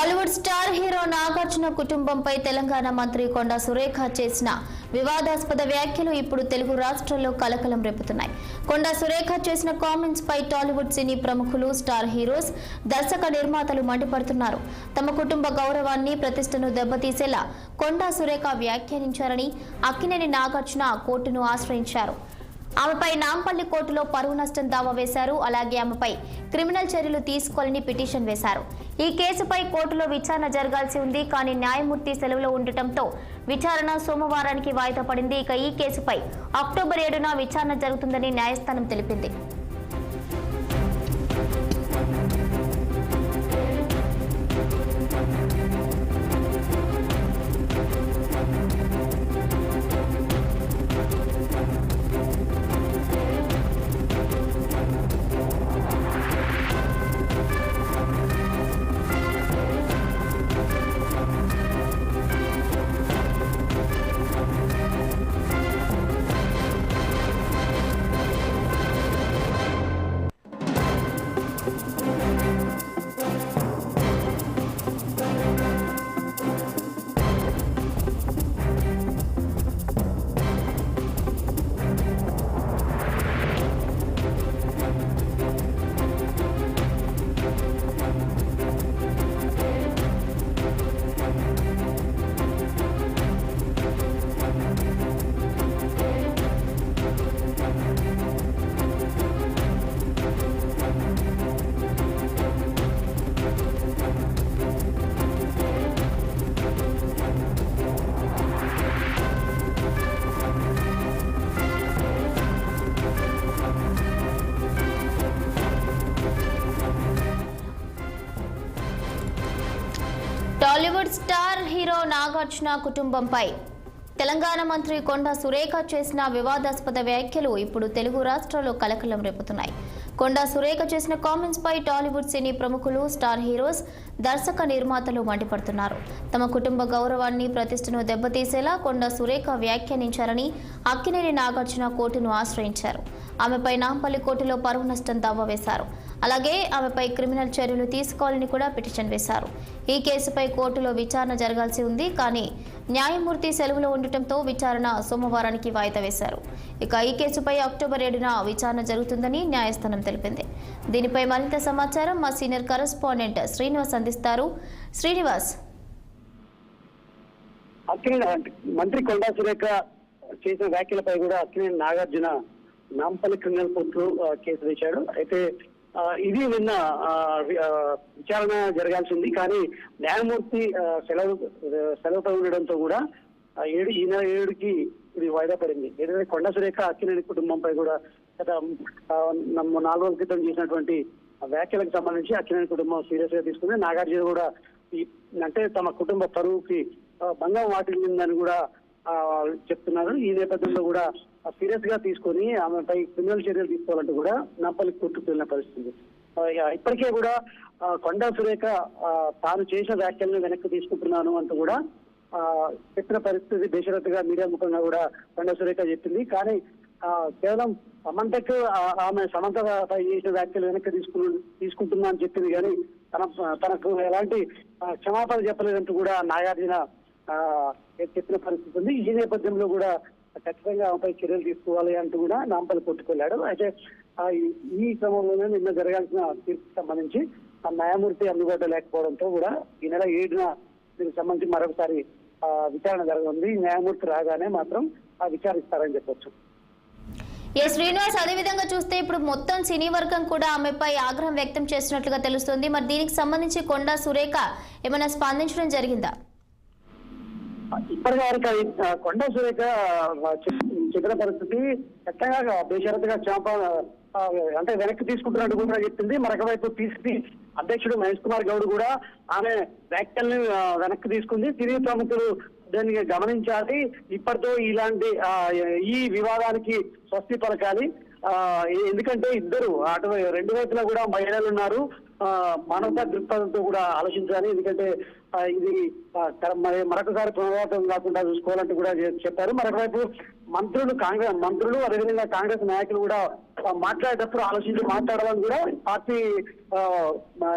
Tollywood star hero Nagarjuna కుటుంబంపై తెలంగాణ మంత్రి కొండా సురేఖ చేసిన వివాదాస్పద వ్యాఖ్యలు ఇప్పుడు తెలుగు రాష్ట్రాల్లో కలకలం రేపుతున్నాయి. కొండా సురేఖ చేసిన కామెంట్స్ పై టాలీవుడ్ సినీ ప్రముఖులు, స్టార్ హీరోస్, దర్శక నిర్మాతలు మండిపడుతున్నారు. తమ కుటుంబ గౌరవాన్ని, ప్రతిష్టను దెబ్బతీసేలా కొండా సురేఖ వ్యాఖ్యానించారని అక్కినేని నాగార్జున కోర్టును ఆశ్రయించారు. ఆమెపై నాంపల్లి కోర్టులో పరువు నష్టం దావా వేశారు. అలాగే ఆమెపై క్రిమినల్ చర్యలు తీసుకోవాలని పిటిషన్ వేశారు. ఈ కేసుపై కోర్టులో విచారణ జరగాల్సి ఉంది. కానీ న్యాయమూర్తి సెలవులో ఉండటంతో విచారణ సోమవారానికి వాయిదా పడింది. ఇక ఈ కేసుపై అక్టోబర్ 7న విచారణ జరుగుతుందని న్యాయస్థానం తెలిపింది. టాలీవుడ్ స్టార్ హీరో నాగార్జున కుటుంబంపై తెలంగాణ మంత్రి కొండా సురేఖ చేసిన వివాదాస్పద వ్యాఖ్యలు ఇప్పుడు తెలుగు రాష్ట్రాల్లో కలకలం రేపుతున్నాయి. కొండా సురేఖ చేసిన కామెంట్స్ పై టాలీవుడ్ సినీ ప్రముఖులు, స్టార్ హీరోస్, దర్శక నిర్మాతలు మండిపడుతున్నారు. తమ కుటుంబ గౌరవాన్ని, ప్రతిష్టను దెబ్బతీసేలా కొండా సురేఖ వ్యాఖ్యానించారని అక్కినేని నాగార్జున కోర్టును ఆశ్రయించారు. ఆమెపై నాంపల్లి కోర్టులో పరువు నష్టం దావా వేశారు. అలాగే ఆమెపై క్రిమినల్ చర్యలు తీసుకోవాలని కూడా పిటిషన్ వేశారు. ఈ కేసుపై కోర్టులో విచారణ జరగాల్సి ఉంది. కానీ న్యాయమూర్తి సెలవులో ఉండటంతో విచారణ సోమవారానికి వాయిదా వేశారు. ఇక ఈ కేసుపై అక్టోబర్ 7న విచారణ జరుగుతుందని న్యాయస్థానం తెలిపింది. దీనిపై మరింత సమాచారం మా సీనియర్ కరెస్పాండెంట్ శ్రీనివాస్ అందిస్తారు. శ్రీనివాస్, మంత్రి కొండా సురేఖ చేసిన వ్యాఖ్యలపై కూడా అక్కినేని నాగార్జున నాంపల్లి క్రిమినల్ కోర్టులో కేసు వేశాడు. అయితే ఇది నిన్న విచారణ జరగాల్సి ఉంది. కానీ న్యాయమూర్తి సెలవుపై ఉండడంతో కూడా ఈ నెల 7కి ఇది వాయిదా పడింది. ఏదైతే కొండా సురేఖ అక్కినేని కుటుంబంపై కూడా గత 4 రోజుల క్రితం చేసినటువంటి వ్యాఖ్యలకు సంబంధించి అక్కినేని కుటుంబం సీరియస్ గా తీసుకుంది. నాగార్జున కూడా అంటే తమ కుటుంబ పరువుకి భంగం వాటిల్లిందని కూడా చెప్తున్నారు. ఈ నేపథ్యంలో కూడా సీరియస్ గా తీసుకొని ఆమెపై క్రిమినల్ చర్యలు తీసుకోవాలంటూ కూడా నాంపల్లి కోర్టుకు వెళ్ళిన పరిస్థితి. ఇప్పటికే కూడా కొండా సురేఖ తాను చేసిన వ్యాఖ్యలను వెనక్కి తీసుకుంటున్నాను అంటూ కూడా చెప్పిన పరిస్థితి బేషరతుగా మీడియా ముఖంగా కూడా కొండా సురేఖ చెప్పింది. కానీ కేవలం సమంతకు ఆమె సమంతపై చేసిన వ్యాఖ్యలు వెనక్కి తీసుకుంటున్నా అని చెప్పింది. కానీ తనకు ఎలాంటి క్షమాపణ చెప్పలేదంటూ కూడా నాగార్జున చెప్పిన పరిస్థితి ఉంది. ఈ నేపథ్యంలో కూడా ఖచ్చితంగా ఆమెపై చర్యలు తీసుకోవాలి అంటూ కూడా నాంపల్లి కోర్టుకు వెళ్ళాడు. అయితే ఈ క్రమంలోనే నిన్న జరగాల్సిన తీర్పుకు సంబంధించి ఆ న్యాయమూర్తి అందుబాటులో లేకపోవడంతో కూడా ఈ నెల 7న దీనికి సంబంధించి మరొకసారి విచారణ జరగనుంది. న్యాయమూర్తి రాగానే మాత్రం విచారిస్తారని చెప్పొచ్చు. శ్రీనివాస్, అదేవిధంగా చూస్తే ఇప్పుడు మొత్తం సినీ వర్గం కూడా ఆమెపై ఆగ్రహం వ్యక్తం చేసినట్లుగా తెలుస్తుంది. మరి దీనికి సంబంధించి కొండా సురేఖ ఏమైనా స్పందించడం జరిగిందా? ఇప్పటివరకు కొండా సురేఖ చెప్పిన పరిస్థితి ఖచ్చితంగా బేషరతుగా అంటే వెనక్కి తీసుకుంటున్నట్టు కూడా చెప్పింది. మరొక వైపు పిసిసి అధ్యక్షుడు మహేష్ కుమార్ గౌడ్ కూడా ఆమె వ్యాఖ్యల్ని వెనక్కి తీసుకుంది. సినీ ప్రముఖులు దాన్ని గమనించాలి, ఇప్పటితో ఇలాంటి ఈ వివాదానికి స్వస్తి పలకాలి. ఎందుకంటే ఇద్దరు అటు రెండు వైపులా కూడా మహిళలు ఉన్నారు. మానవతా దృక్పథంతో కూడా ఆలోచించాలి. ఎందుకంటే ఇది మరొకసారి పునరావృతం కాకుండా చూసుకోవాలంటూ కూడా చెప్పారు. మరొకవైపు మంత్రులు అదేవిధంగా కాంగ్రెస్ నాయకులు కూడా మాట్లాడేటప్పుడు ఆలోచించి మాట్లాడాలని కూడా పార్టీ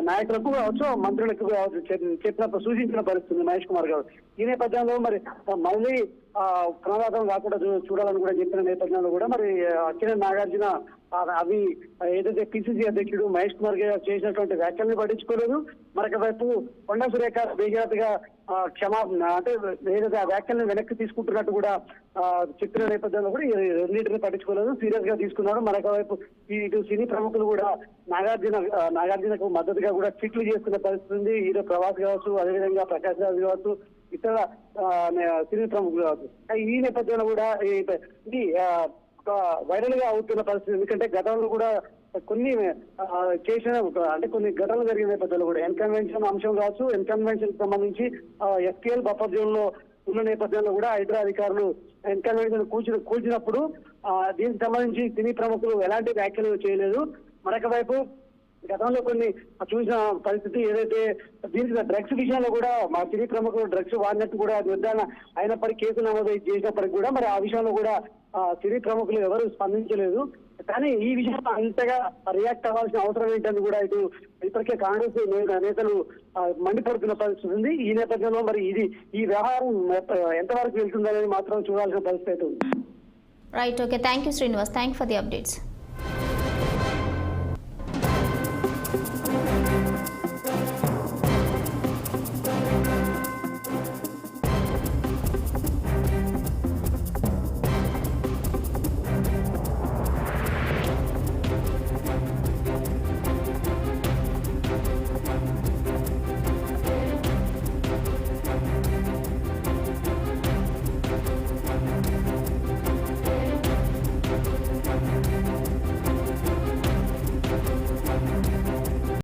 నాయకులకు కావచ్చు, మంత్రులకు కావచ్చు సూచించిన పరిస్థితి మహేష్ కుమార్ గారు. ఈ నేపథ్యంలో మరి మళ్ళీ పునరావృతం కాకుండా చూడాలని కూడా చెప్పిన నేపథ్యంలో కూడా మరి అక్కినేని నాగార్జున అవి ఏదైతే పిసిసి అధ్యక్షుడు మహేష్ కుమార్ గారు చేసినటువంటి వ్యాఖ్యల్ని పట్టించుకోలేదు. మరొక వైపు కొండా సురేఖ బేజాతిగా క్షమాపణ అంటే ఏదైతే ఆ వ్యాఖ్యల్ని వెనక్కి తీసుకుంటున్నట్టు కూడా చెప్పిన నేపథ్యంలో కూడా రెండింటిని పట్టించుకోలేదు, సీరియస్ గా తీసుకున్నారు. మరొక వైపు ఇటు సినీ ప్రముఖులు కూడా నాగార్జునకు మద్దతుగా కూడా ట్వీట్లు చేస్తున్న పరిస్థితి ఉంది. హీరో ప్రభాస్ కావచ్చు, అదేవిధంగా ప్రకాష్ రాజ్ కావచ్చు, ఇతర సినీ ప్రముఖులు కావచ్చు. ఈ నేపథ్యంలో కూడా ఇది వైరల్ గా అవుతున్న పరిస్థితి. ఎందుకంటే గతంలో కూడా కొన్ని చేసిన అంటే కొన్ని ఘటనలు జరిగిన నేపథ్యంలో కూడా ఎన్కన్వెన్షన్ అంశం కావచ్చు, ఎన్కన్వెన్షన్ సంబంధించి ఎఫ్టీఎల్ బఫర్ జోన్ లో ఉన్న నేపథ్యంలో కూడా హైడ్రా అధికారులు ఎన్కన్వెన్షన్ కూల్చినప్పుడు దీనికి సంబంధించి సినీ ప్రముఖులు ఎలాంటి వ్యాఖ్యలు చేయలేదు. మరొక వైపు గతంలో కొన్ని చూసిన పరిస్థితి ఏదైతే దీనికి డ్రగ్స్ విషయంలో కూడా మా సినీ ప్రముఖులు డ్రగ్స్ వాడినట్టు కూడా నిర్ధారణ అయినప్పటికీ కేసు నమోదు చేసినప్పటికీ కూడా మరి ఆ విషయంలో కూడా సినీ ప్రముఖులు ఎవరు స్పందించలేదు. కానీ ఈ విషయంలో అంతగా రియాక్ట్ అవ్వాల్సిన అవసరం ఏంటని కూడా ఇప్పటికే కాంగ్రెస్ నేతలు మండిపడుతున్న పరిస్థితి ఉంది. ఈ నేపథ్యంలో మరి ఈ వ్యవహారం ఎంతవరకు వెళ్తుందనేది మాత్రం చూడాల్సిన పరిస్థితి ఉంది. Right, okay, thank you Srinivas, thank for the updates.